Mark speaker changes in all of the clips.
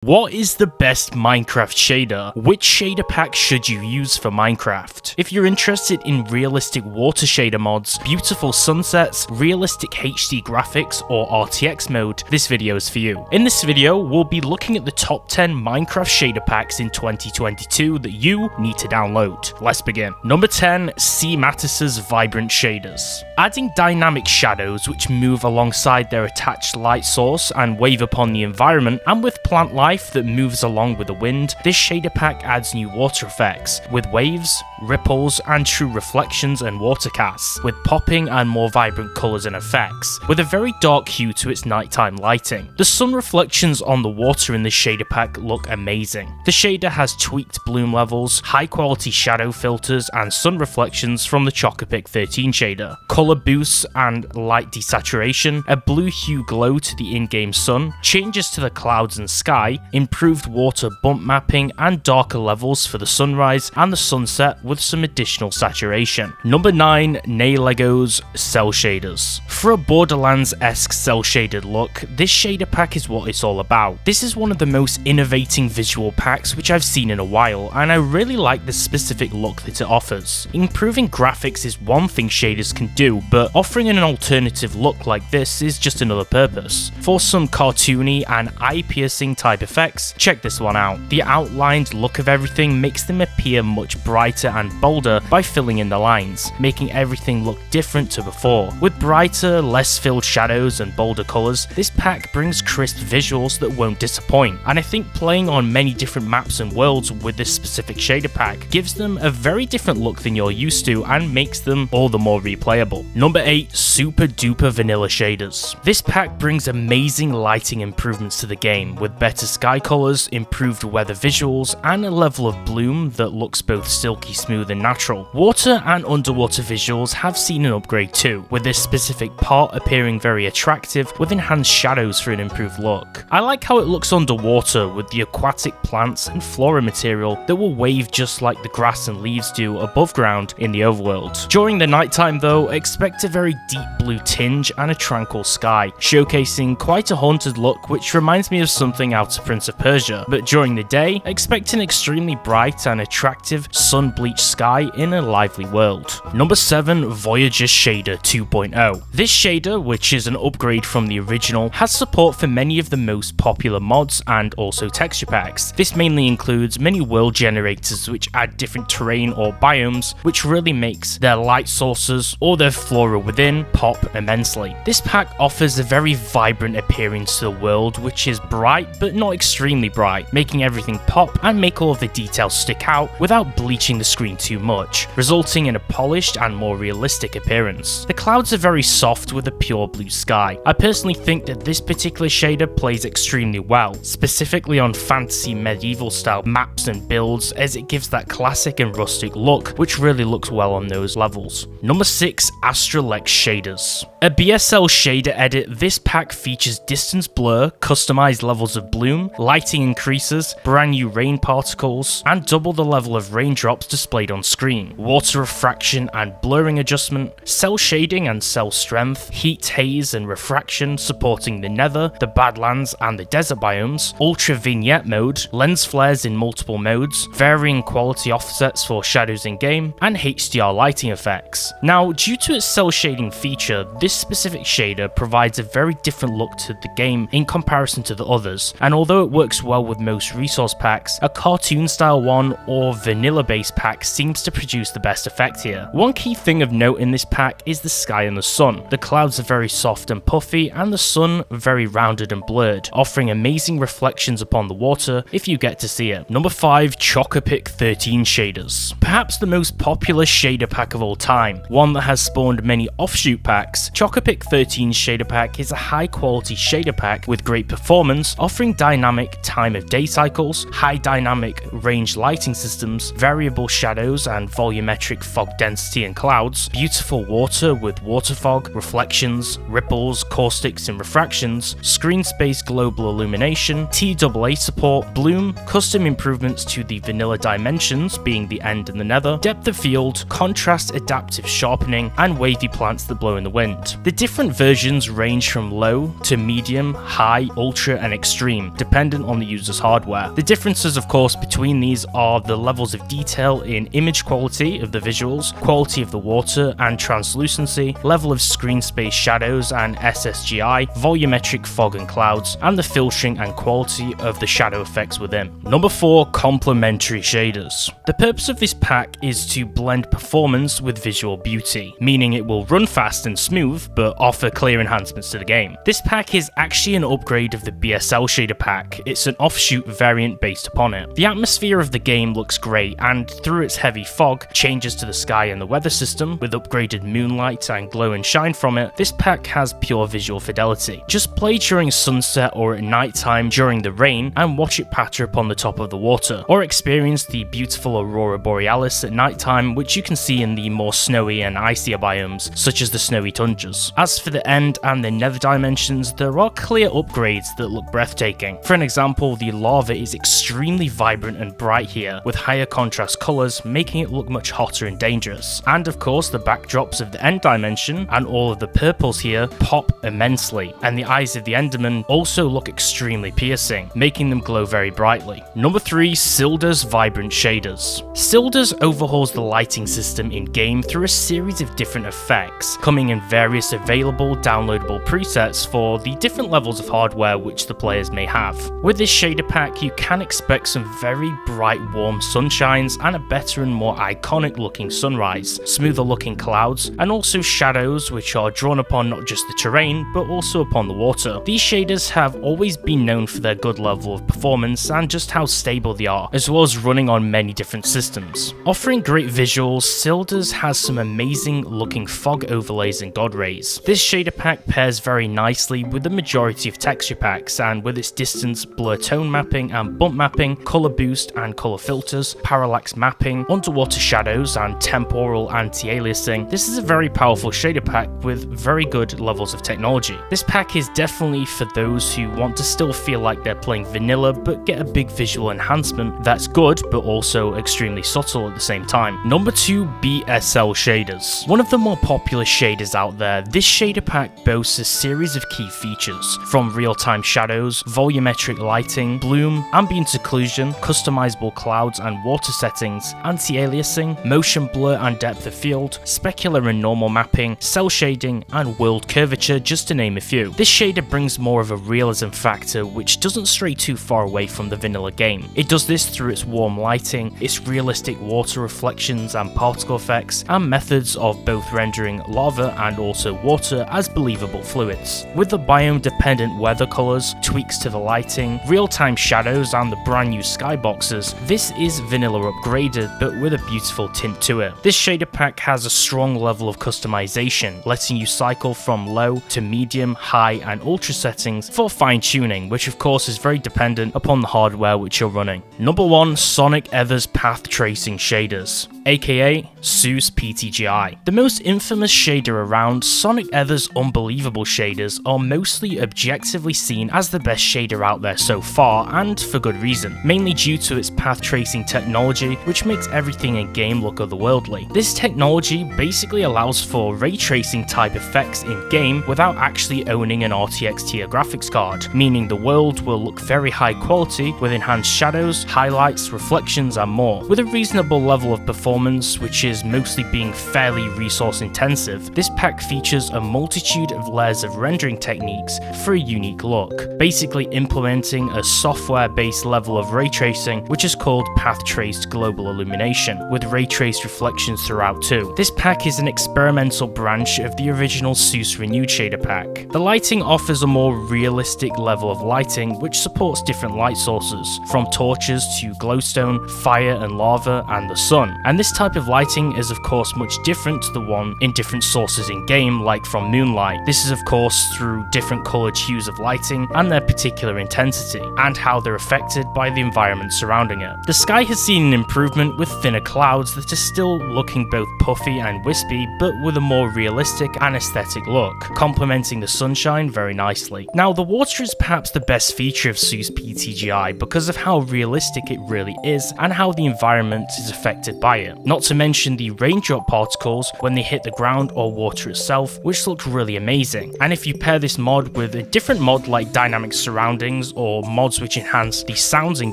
Speaker 1: What is the best Minecraft shader? Which shader pack should you use for Minecraft? If you're interested in realistic water shader mods, beautiful sunsets, realistic HD graphics, or RTX mode, this video is for you. In this video, we'll be looking at the top 10 Minecraft shader packs in 2022 that you need to download. Let's begin. Number 10, Seamatis' Vibrant Shaders. Adding dynamic shadows which move alongside their attached light source and wave upon the environment, and with plant life that moves along with the wind, this shader pack adds new water effects, with waves, ripples, and true reflections and water casts, with popping and more vibrant colours and effects, with a very dark hue to its nighttime lighting. The sun reflections on the water in this shader pack look amazing. The shader has tweaked bloom levels, high quality shadow filters, and sun reflections from the Chocapic13 Shader, colour boosts and light desaturation, a blue hue glow to the in-game sun, changes to the clouds and sky, improved water bump mapping, and darker levels for the sunrise and the sunset with some additional saturation. Number 9, Naelego's Cell Shaders. For a Borderlands-esque cell shaded look, this shader pack is what it's all about. This is one of the most innovating visual packs which I've seen in a while, and I really like the specific look that it offers. Improving graphics is one thing shaders can do, but offering an alternative look like this is just another purpose. For some cartoony and eye-piercing type effects, check this one out. The outlined look of everything makes them appear much brighter and bolder by filling in the lines, making everything look different to before. With brighter, less filled shadows and bolder colours, this pack brings crisp visuals that won't disappoint, and I think playing on many different maps and worlds with this specific shader pack gives them a very different look than you're used to and makes them all the more replayable. Number 8, Super Duper Vanilla Shaders. This pack brings amazing lighting improvements to the game, with better sky colours, improved weather visuals, and a level of bloom that looks both silky smooth and natural. Water and underwater visuals have seen an upgrade too, with this specific part appearing very attractive with enhanced shadows for an improved look. I like how it looks underwater with the aquatic plants and flora material that will wave just like the grass and leaves do above ground in the overworld. During the nighttime though, expect a very deep blue tinge and a tranquil sky, showcasing quite a haunted look which reminds me of something out of Prince of Persia, but during the day, expect an extremely bright and attractive sun-bleached sky in a lively world. Number 7, Voyager Shader 2.0. This shader, which is an upgrade from the original, has support for many of the most popular mods and also texture packs. This mainly includes many world generators which add different terrain or biomes, which really makes their light sources or their flora within pop immensely. This pack offers a very vibrant appearance to the world, which is bright but not extremely bright, making everything pop and make all of the details stick out without bleaching the screen too much, resulting in a polished and more realistic appearance. The clouds are very soft with a pure blue sky. I personally think that this particular shader plays extremely well, specifically on fantasy medieval style maps and builds, as it gives that classic and rustic look which really looks well on those levels. Number 6, AstraLex Shaders. A BSL shader edit, this pack features distance blur, customized levels of bloom, lighting increases, brand new rain particles, and double the level of raindrops displayed on screen, water refraction and blurring adjustment, cell shading and cell strength, heat haze and refraction supporting the nether, the badlands and the desert biomes, ultra vignette mode, lens flares in multiple modes, varying quality offsets for shadows in game, and HDR lighting effects. Now, due to its cell shading feature, this specific shader provides a very different look to the game in comparison to the others, and although it works well with most resource packs, a cartoon style one or vanilla based pack seems to produce the best effect here. One key thing of note in this pack is the sky and the sun. The clouds are very soft and puffy, and the sun very rounded and blurred, offering amazing reflections upon the water if you get to see it. Number 5, Chocapic13 Shaders. Perhaps the most popular shader pack of all time, one that has spawned many offshoot packs, Chocapic13 Shader Pack is a high quality shader pack with great performance, offering dynamic time of day cycles, high dynamic range lighting systems, variable shadows and volumetric fog density and clouds, beautiful water with water fog, reflections, ripples, caustics and refractions, screen space global illumination, TAA support, bloom, custom improvements to the vanilla dimensions being the end and the nether, depth of field, contrast adaptive sharpening, and wavy plants that blow in the wind. The different versions range from low to medium, high, ultra and extreme, dependent on the user's hardware. The differences, of course, between these are the levels of detail in image quality of the visuals, quality of the water and translucency, level of screen space shadows and SSGI, volumetric fog and clouds, and the filtering and quality of the shadow effects within. Number 4, Complementary Shaders. The purpose of this pack is to blend performance with visual beauty, meaning it will run fast and smooth, but offer clear enhancements to the game. This pack is actually an upgrade of the BSL Shader pack. It's an offshoot variant based upon it. The atmosphere of the game looks great, and through its heavy fog, changes to the sky and the weather system, with upgraded moonlight and glow and shine from it, this pack has pure visual fidelity. Just play during sunset or at night time during the rain and watch it patter upon the top of the water, or experience the beautiful aurora borealis at night time, which you can see in the more snowy and icier biomes, such as the snowy tundras. As for the end and the nether dimensions, there are clear upgrades that look breathtaking. For an example, the lava is extremely vibrant and bright here, with higher contrast colours, making it look much hotter and dangerous. And of course, the backdrops of the end dimension and all of the purples here pop immensely, and the eyes of the Enderman also look extremely piercing, making them glow very brightly. Number 3, Sildur's Vibrant Shaders. Sildur overhauls the lighting system in-game through a series of different effects, coming in various available downloadable presets for the different levels of hardware which the players may have. With this shader pack, you can expect some very bright warm sunshines and a better and more iconic looking sunrise, smoother looking clouds, and also shadows which are drawn upon not just the terrain but also upon the water. These shaders have always been known for their good level of performance and just how stable they are, as well as running on many different systems. Offering great visuals, Sildur has some amazing looking fog overlays and god rays. This shader pack pairs very nicely with the majority of texture packs, and with its distance, blur tone mapping and bump mapping, color boost and color filters, parallax mapping, underwater shadows and temporal anti-aliasing, this is a very powerful shader pack with very good levels of technology. This pack is definitely for those who want to still feel like they're playing vanilla but get a big visual enhancement that's good but also extremely subtle at the same time. Number 2, BSL Shaders. One of the more popular shaders out there, this shader pack boasts a series of key features, from real-time shadows, volumetric lighting, bloom, ambient occlusion, customizable clouds and water settings, anti-aliasing, motion blur and depth of field, specular and normal mapping, cell shading, and world curvature, just to name a few. This shader brings more of a realism factor which doesn't stray too far away from the vanilla game. It does this through its warm lighting, its realistic water reflections and particle effects, and methods of both rendering lava and also water as believable fluids. With the biome dependent weather colours, tweaks to the lighting, real-time shadows and the brand new skyboxes, this is vanilla upgraded but with a beautiful tint to it. This shader pack has a strong level of customization, letting you cycle from low to medium, high and ultra settings for fine tuning, which of course is very dependent upon the hardware which you're running. Number 1, Sonic Ether's Path Tracing Shaders, aka SEUS PTGI. The most infamous shader around, Sonic Ether's unbelievable shaders are mostly objectively seen as the best shader out there so far, and for good reason, mainly due to its path tracing technology which makes everything in game look otherworldly. This technology basically allows for ray tracing type effects in game without actually owning an RTX tier graphics card, meaning the world will look very high quality with enhanced shadows, highlights, reflections and more. With a reasonable level of performance, which is mostly being fairly resource intensive, this pack features a multitude of layers of rendering techniques for a unique look, basically implementing a software-based level of ray tracing which is called Path Traced Global Illumination, with ray traced reflections throughout too. This pack is an experimental branch of the original SEUS Renewed shader pack. The lighting offers a more realistic level of lighting which supports different light sources, from torches to glowstone, fire and lava, and the sun. And this type of lighting is of course much different to the one in different sources in game, like from moonlight. This is of course through different coloured hues of lighting and their particular intensity, and how they're affected by the environment surrounding it. The sky has seen an improvement with thinner clouds that are still looking both puffy and wispy, but with a more realistic and aesthetic look, complementing the sunshine very nicely. Now, the water is perhaps the best feature of SEUS PTGI because of how realistic it really is and how the environment is affected by it. Not to mention the raindrop particles when they hit the ground or water itself, which look really amazing. And if you pair this mod with a different mod like dynamic surroundings settings or mods which enhance the sounds in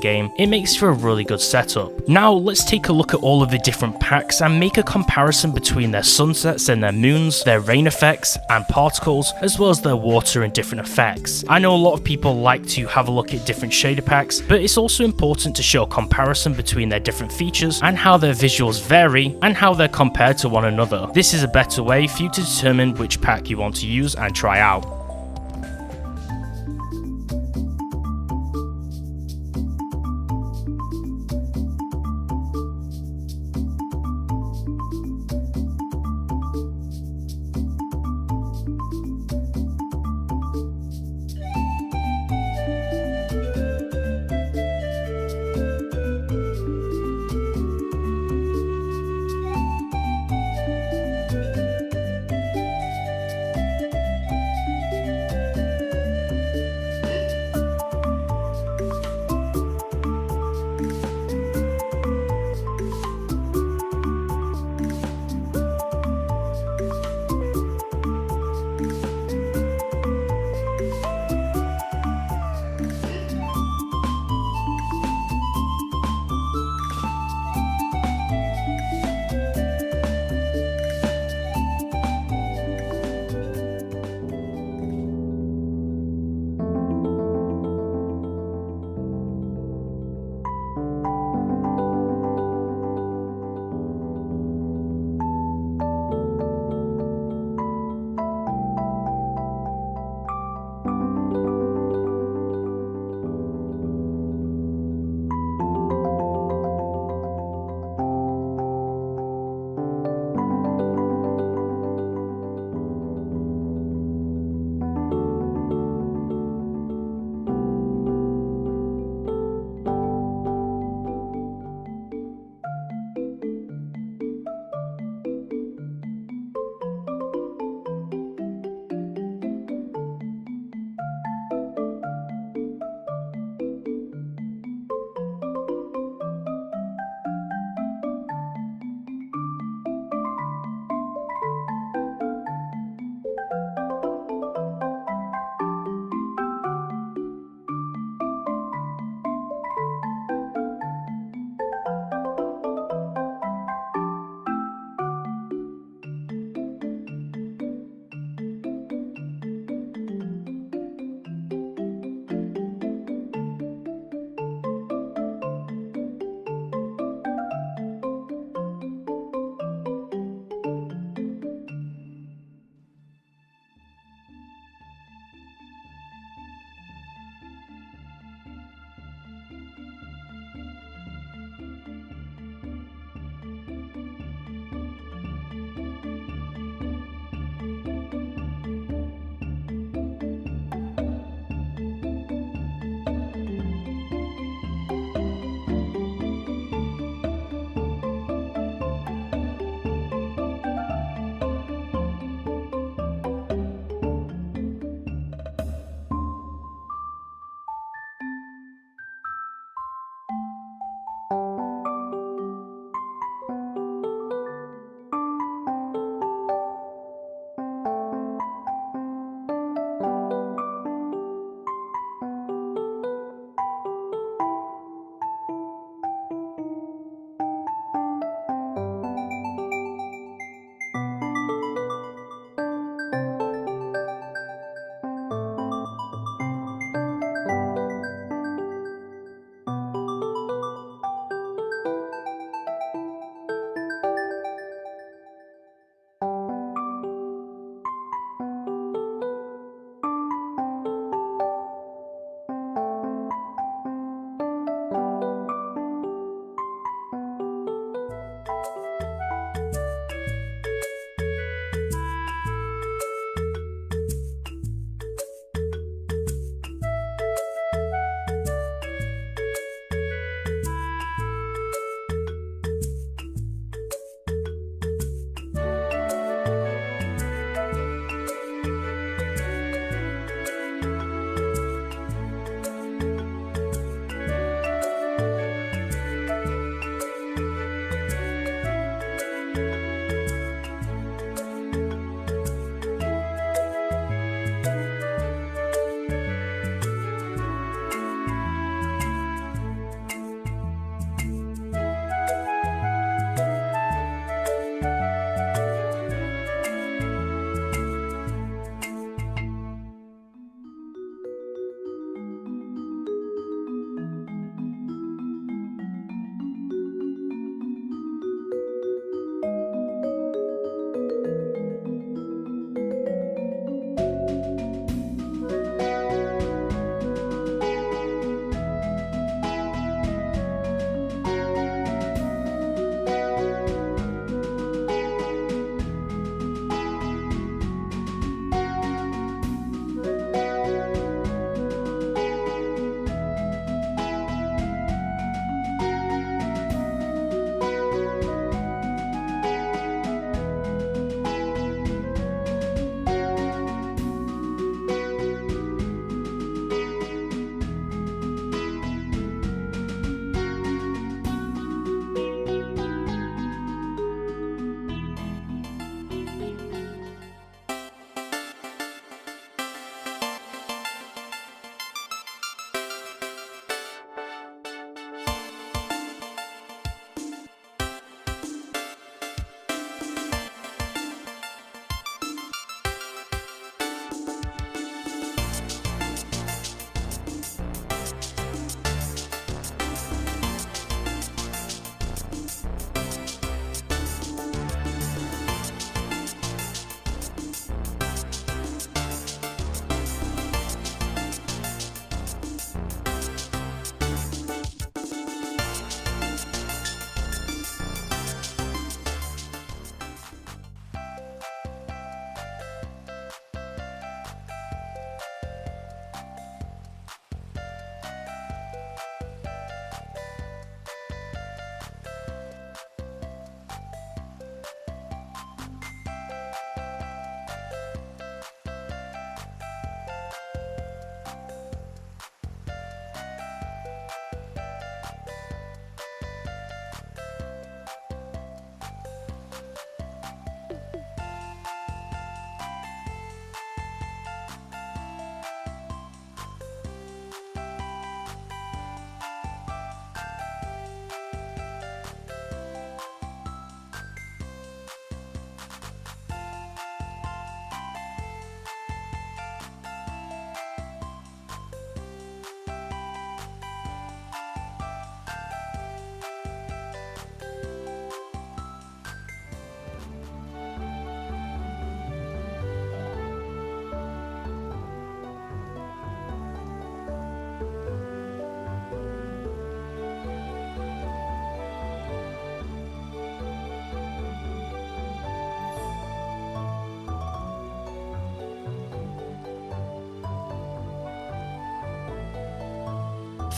Speaker 1: game, it makes for a really good setup. Now let's take a look at all of the different packs and make a comparison between their sunsets and their moons, their rain effects and particles, as well as their water and different effects. I know a lot of people like to have a look at different shader packs, but it's also important to show a comparison between their different features and how their visuals vary and how they're compared to one another. This is a better way for you to determine which pack you want to use and try out.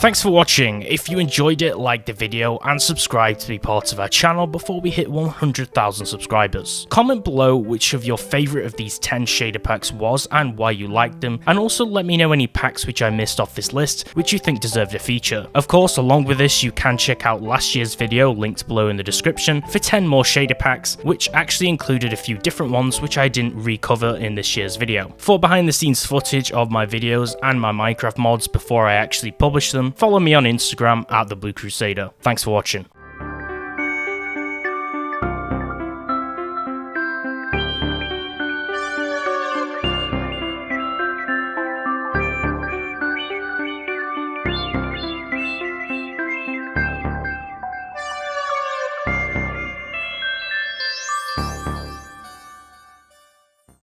Speaker 1: Thanks for watching. If you enjoyed it, like the video and subscribe to be part of our channel before we hit 100,000 subscribers. Comment below which of your favourite of these 10 shader packs was and why you liked them, and also let me know any packs which I missed off this list which you think deserved a feature. Of course, along with this you can check out last year's video linked below in the description for 10 more shader packs, which actually included a few different ones which I didn't recover in this year's video. For behind the scenes footage of my videos and my Minecraft mods before I actually publish them, follow me on Instagram at thebluecrusader. Thanks for watching.